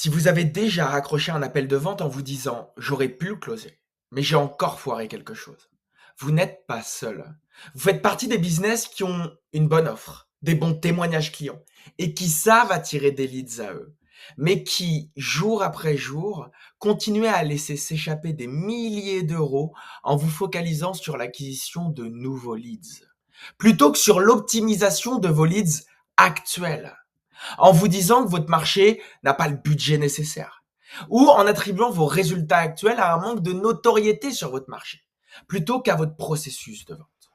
Si vous avez déjà raccroché un appel de vente en vous disant: «J'aurais pu le closer, mais j'ai encore foiré quelque chose», vous n'êtes pas seul. Vous faites partie des business qui ont une bonne offre, des bons témoignages clients et qui savent attirer des leads à eux, mais qui, jour après jour, continuent à laisser s'échapper des milliers d'euros en vous focalisant sur l'acquisition de nouveaux leads, plutôt que sur l'optimisation de vos leads actuels, en vous disant que votre marché n'a pas le budget nécessaire, ou en attribuant vos résultats actuels à un manque de notoriété sur votre marché, plutôt qu'à votre processus de vente.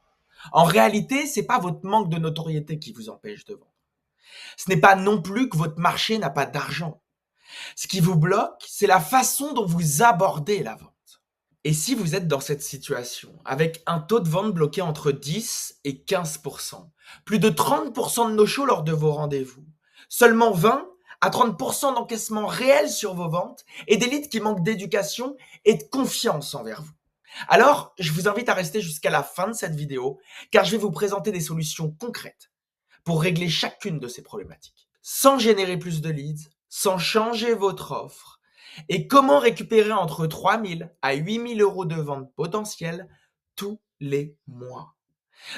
En réalité, c'est pas votre manque de notoriété qui vous empêche de vendre. Ce n'est pas non plus que votre marché n'a pas d'argent. Ce qui vous bloque, c'est la façon dont vous abordez la vente. Et si vous êtes dans cette situation, avec un taux de vente bloqué entre 10 et 15%, plus de 30% de no-show lors de vos rendez-vous, seulement 20 à 30% d'encaissement réel sur vos ventes et des leads qui manquent d'éducation et de confiance envers vous. Alors, je vous invite à rester jusqu'à la fin de cette vidéo, car je vais vous présenter des solutions concrètes pour régler chacune de ces problématiques, sans générer plus de leads, sans changer votre offre, et comment récupérer entre 3 000 à 8 000 euros de vente potentielle tous les mois.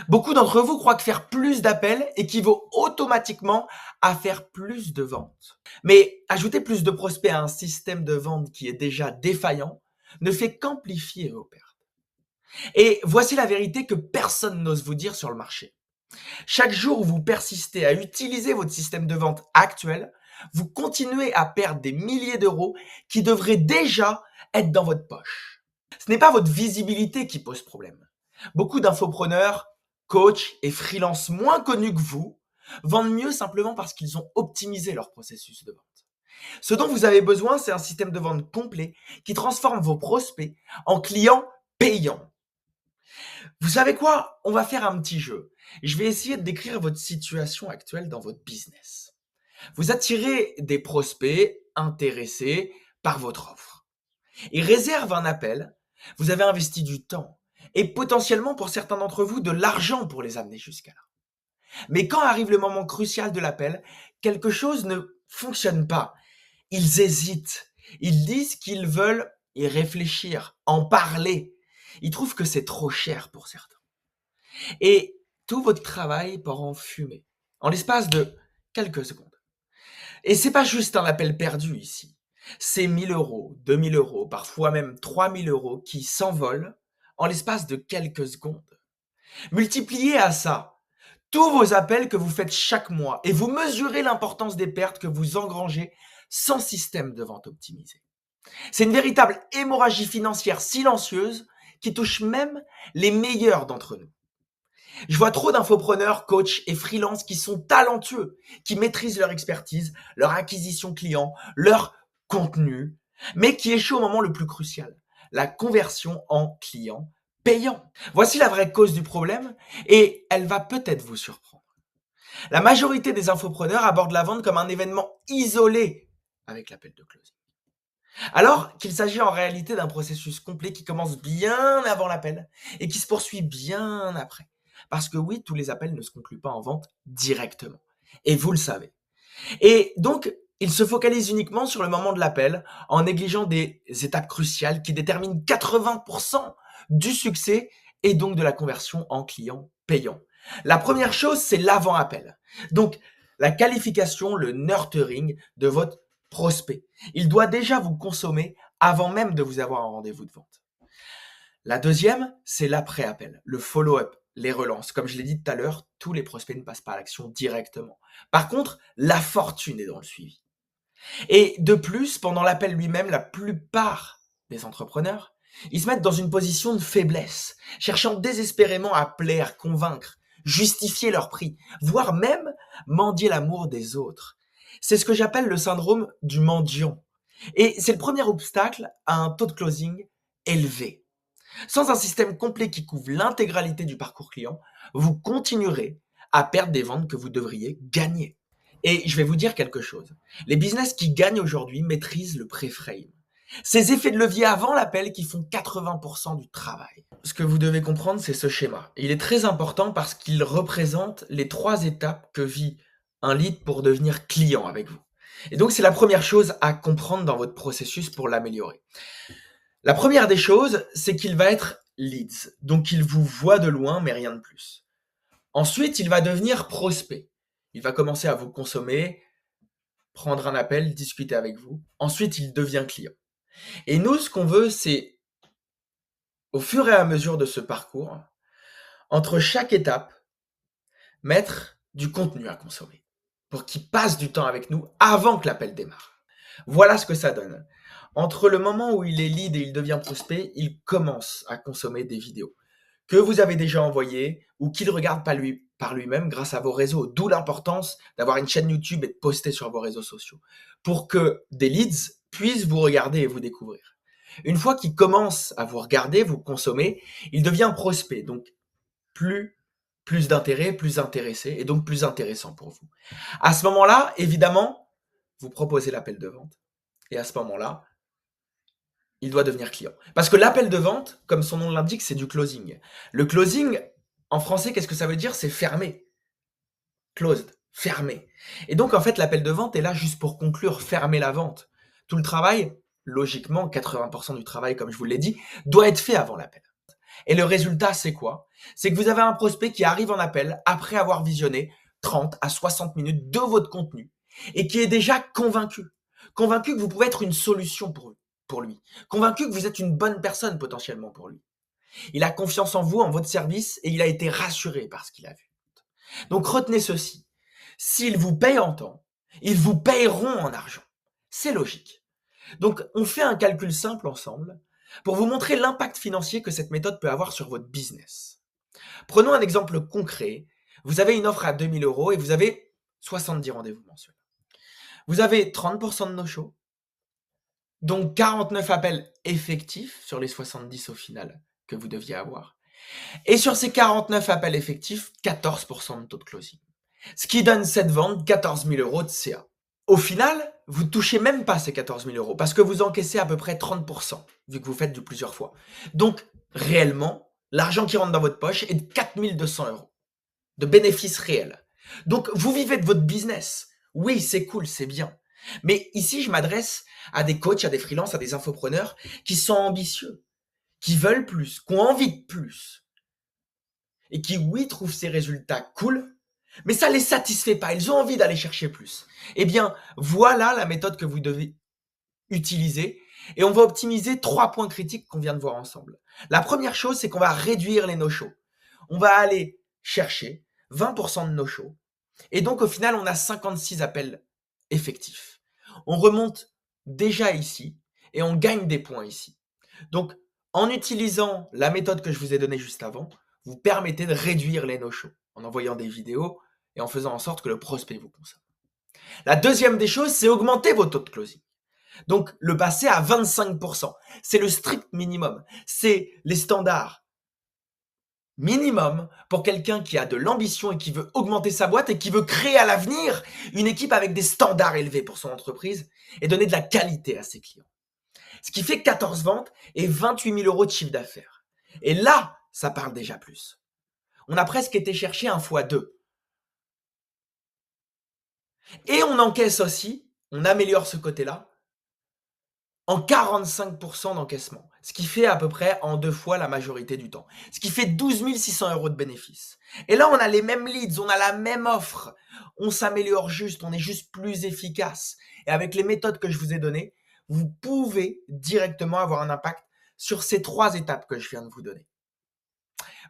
Beaucoup d'entre vous croient que faire plus d'appels équivaut automatiquement à faire plus de ventes. Mais ajouter plus de prospects à un système de vente qui est déjà défaillant ne fait qu'amplifier vos pertes. Et voici la vérité que personne n'ose vous dire sur le marché. Chaque jour où vous persistez à utiliser votre système de vente actuel, vous continuez à perdre des milliers d'euros qui devraient déjà être dans votre poche. Ce n'est pas votre visibilité qui pose problème. Beaucoup d'infopreneurs, coachs et freelances moins connus que vous vendent mieux simplement parce qu'ils ont optimisé leur processus de vente. Ce dont vous avez besoin, c'est un système de vente complet qui transforme vos prospects en clients payants. Vous savez quoi? On va faire un petit jeu. Je vais essayer de décrire votre situation actuelle dans votre business. Vous attirez des prospects intéressés par votre offre. Ils réservent un appel. Vous avez investi du temps et potentiellement pour certains d'entre vous de l'argent pour les amener jusqu'à là. Mais quand arrive le moment crucial de l'appel, quelque chose ne fonctionne pas. Ils hésitent. Ils disent qu'ils veulent y réfléchir, en parler. Ils trouvent que c'est trop cher pour certains. Et tout votre travail part en fumée, en l'espace de quelques secondes. Et c'est pas juste un appel perdu ici. C'est 1 000 euros, 2 000 euros, parfois même 3 000 euros qui s'envolent en l'espace de quelques secondes. Multipliez à ça tous vos appels que vous faites chaque mois et vous mesurez l'importance des pertes que vous engrangez sans système de vente optimisé. C'est une véritable hémorragie financière silencieuse qui touche même les meilleurs d'entre nous. Je vois trop d'infopreneurs, coachs et freelances qui sont talentueux, qui maîtrisent leur expertise, leur acquisition client, leur contenu, mais qui échouent au moment le plus crucial, la conversion en client payant. Voici la vraie cause du problème et elle va peut-être vous surprendre. La majorité des infopreneurs abordent la vente comme un événement isolé avec l'appel de closing. Alors qu'il s'agit en réalité d'un processus complet qui commence bien avant l'appel et qui se poursuit bien après. Parce que oui, tous les appels ne se concluent pas en vente directement. Et vous le savez. Et donc, ils se focalisent uniquement sur le moment de l'appel en négligeant des étapes cruciales qui déterminent 80% du succès et donc de la conversion en client payant. La première chose, c'est l'avant-appel. Donc, la qualification, le nurturing de votre prospect. Il doit déjà vous consommer avant même de vous avoir un rendez-vous de vente. La deuxième, c'est l'après-appel, le follow-up, les relances. Comme je l'ai dit tout à l'heure, tous les prospects ne passent pas à l'action directement. Par contre, la fortune est dans le suivi. Et de plus, pendant l'appel lui-même, la plupart des entrepreneurs, ils se mettent dans une position de faiblesse, cherchant désespérément à plaire, convaincre, justifier leur prix, voire même mendier l'amour des autres. C'est ce que j'appelle le syndrome du mendiant. Et c'est le premier obstacle à un taux de closing élevé. Sans un système complet qui couvre l'intégralité du parcours client, vous continuerez à perdre des ventes que vous devriez gagner. Et je vais vous dire quelque chose. Les business qui gagnent aujourd'hui maîtrisent le pré-frame. Ces effets de levier avant l'appel qui font 80% du travail. Ce que vous devez comprendre, c'est ce schéma. Il est très important parce qu'il représente les 3 étapes que vit un lead pour devenir client avec vous. Et donc, c'est la première chose à comprendre dans votre processus pour l'améliorer. La première des choses, c'est qu'il va être leads. Donc, il vous voit de loin, mais rien de plus. Ensuite, il va devenir prospect. Il va commencer à vous consommer, prendre un appel, discuter avec vous. Ensuite, il devient client. Et nous, ce qu'on veut, c'est, au fur et à mesure de ce parcours, entre chaque étape, mettre du contenu à consommer pour qu'il passe du temps avec nous avant que l'appel démarre. Voilà ce que ça donne. Entre le moment où il est lead et il devient prospect, il commence à consommer des vidéos que vous avez déjà envoyées ou qu'il regarde par lui-même grâce à vos réseaux. D'où l'importance d'avoir une chaîne YouTube et de poster sur vos réseaux sociaux pour que des leads puissent vous regarder et vous découvrir. Une fois qu'il commence à vous regarder, vous consommer, il devient prospect. Donc, plus d'intérêt, plus intéressé et donc plus intéressant pour vous. À ce moment-là, évidemment, vous proposez l'appel de vente. Et à ce moment-là, il doit devenir client. Parce que l'appel de vente, comme son nom l'indique, c'est du closing. Le closing, en français, qu'est-ce que ça veut dire? C'est fermé. Closed, fermé. Et donc, en fait, l'appel de vente est là juste pour conclure, fermer la vente. Tout le travail, logiquement, 80% du travail, comme je vous l'ai dit, doit être fait avant l'appel. Et le résultat, c'est quoi? C'est que vous avez un prospect qui arrive en appel après avoir visionné 30 à 60 minutes de votre contenu et qui est déjà convaincu. Convaincu que vous pouvez être une solution pour lui. Convaincu que vous êtes une bonne personne potentiellement pour lui. Il a confiance en vous, en votre service et il a été rassuré par ce qu'il a vu. Donc retenez ceci. S'ils vous payent en temps, ils vous payeront en argent. C'est logique. Donc on fait un calcul simple ensemble pour vous montrer l'impact financier que cette méthode peut avoir sur votre business. Prenons un exemple concret. Vous avez une offre à 2 000 € et vous avez 70 rendez-vous mensuels. Vous avez 30% de no-show, donc 49 appels effectifs sur les 70 au final que vous deviez avoir. Et sur ces 49 appels effectifs, 14% de taux de closing. Ce qui donne cette vente 14 000 € de CA. Au final, vous ne touchez même pas ces 14 000 € parce que vous encaissez à peu près 30%, vu que vous faites du plusieurs fois. Donc, réellement, l'argent qui rentre dans votre poche est de 4 200 € de bénéfices réels. Donc, vous vivez de votre business. Oui, c'est cool, c'est bien. Mais ici, je m'adresse à des coachs, à des freelances, à des infopreneurs qui sont ambitieux, qui veulent plus, qui ont envie de plus. Et qui, oui, trouvent ces résultats cool, mais ça les satisfait pas. Ils ont envie d'aller chercher plus. Eh bien, voilà la méthode que vous devez utiliser. Et on va optimiser 3 points critiques qu'on vient de voir ensemble. La première chose, c'est qu'on va réduire les no-shows. On va aller chercher 20% de no-shows. Et donc, au final, on a 56 appels effectifs. On remonte déjà ici et on gagne des points ici. Donc, en utilisant la méthode que je vous ai donnée juste avant, vous permettez de réduire les no-shows en envoyant des vidéos et en faisant en sorte que le prospect vous consomme. La deuxième des choses, c'est augmenter vos taux de closing. Donc, le passer à 25%. C'est le strict minimum. C'est les standards minimum pour quelqu'un qui a de l'ambition et qui veut augmenter sa boîte et qui veut créer à l'avenir une équipe avec des standards élevés pour son entreprise et donner de la qualité à ses clients. Ce qui fait 14 ventes et 28 000 € de chiffre d'affaires. Et là, ça parle déjà plus. On a presque été chercher un x2. Et on encaisse aussi, on améliore ce côté-là, en 45% d'encaissement, ce qui fait à peu près en 2 fois la majorité du temps, ce qui fait 12 600 € de bénéfices. Et là, on a les mêmes leads, on a la même offre, on s'améliore juste, on est juste plus efficace. Et avec les méthodes que je vous ai données, vous pouvez directement avoir un impact sur ces 3 étapes que je viens de vous donner.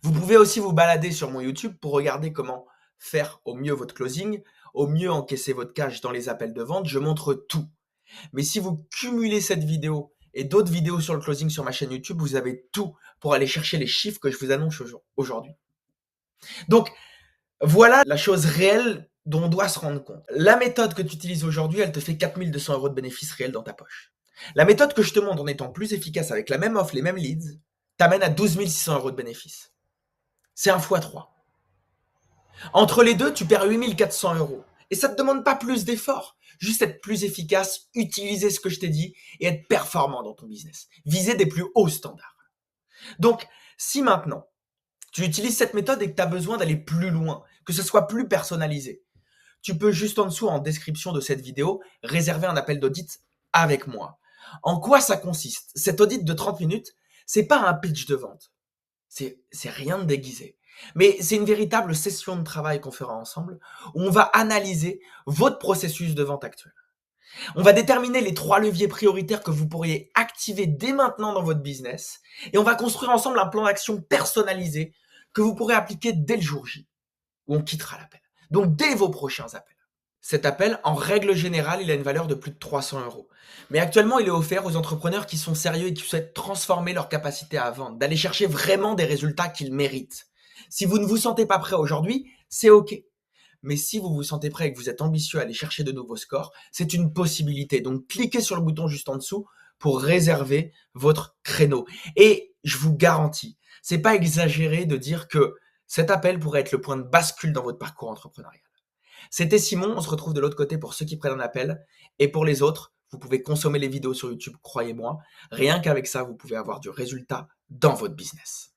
Vous pouvez aussi vous balader sur mon YouTube pour regarder comment faire au mieux votre closing, au mieux encaisser votre cash dans les appels de vente. Je montre tout. Mais si vous cumulez cette vidéo et d'autres vidéos sur le closing sur ma chaîne YouTube, vous avez tout pour aller chercher les chiffres que je vous annonce aujourd'hui. Donc, voilà la chose réelle dont on doit se rendre compte. La méthode que tu utilises aujourd'hui, elle te fait 4 200 € de bénéfices réels dans ta poche. La méthode que je te montre en étant plus efficace avec la même offre, les mêmes leads, t'amène à 12 600 € de bénéfices. C'est un x3. Entre les deux, tu perds 8 400 €. Et ça ne te demande pas plus d'efforts. Juste être plus efficace, utiliser ce que je t'ai dit et être performant dans ton business. Viser des plus hauts standards. Donc, si maintenant, tu utilises cette méthode et que tu as besoin d'aller plus loin, que ce soit plus personnalisé, tu peux juste en dessous, en description de cette vidéo, réserver un appel d'audit avec moi. En quoi ça consiste? Cet audit de 30 minutes, c'est pas un pitch de vente. C'est rien de déguisé. Mais c'est une véritable session de travail qu'on fera ensemble, où on va analyser votre processus de vente actuel. On va déterminer les 3 leviers prioritaires que vous pourriez activer dès maintenant dans votre business, et on va construire ensemble un plan d'action personnalisé que vous pourrez appliquer dès le jour J, où on quittera l'appel. Donc dès vos prochains appels. Cet appel, en règle générale, il a une valeur de plus de 300 euros. Mais actuellement, il est offert aux entrepreneurs qui sont sérieux et qui souhaitent transformer leur capacité à vendre, d'aller chercher vraiment des résultats qu'ils méritent. Si vous ne vous sentez pas prêt aujourd'hui, c'est OK. Mais si vous vous sentez prêt et que vous êtes ambitieux à aller chercher de nouveaux scores, c'est une possibilité. Donc, cliquez sur le bouton juste en dessous pour réserver votre créneau. Et je vous garantis, c'est pas exagéré de dire que cet appel pourrait être le point de bascule dans votre parcours entrepreneurial. C'était Simon, on se retrouve de l'autre côté pour ceux qui prennent un appel. Et pour les autres, vous pouvez consommer les vidéos sur YouTube, croyez-moi. Rien qu'avec ça, vous pouvez avoir du résultat dans votre business.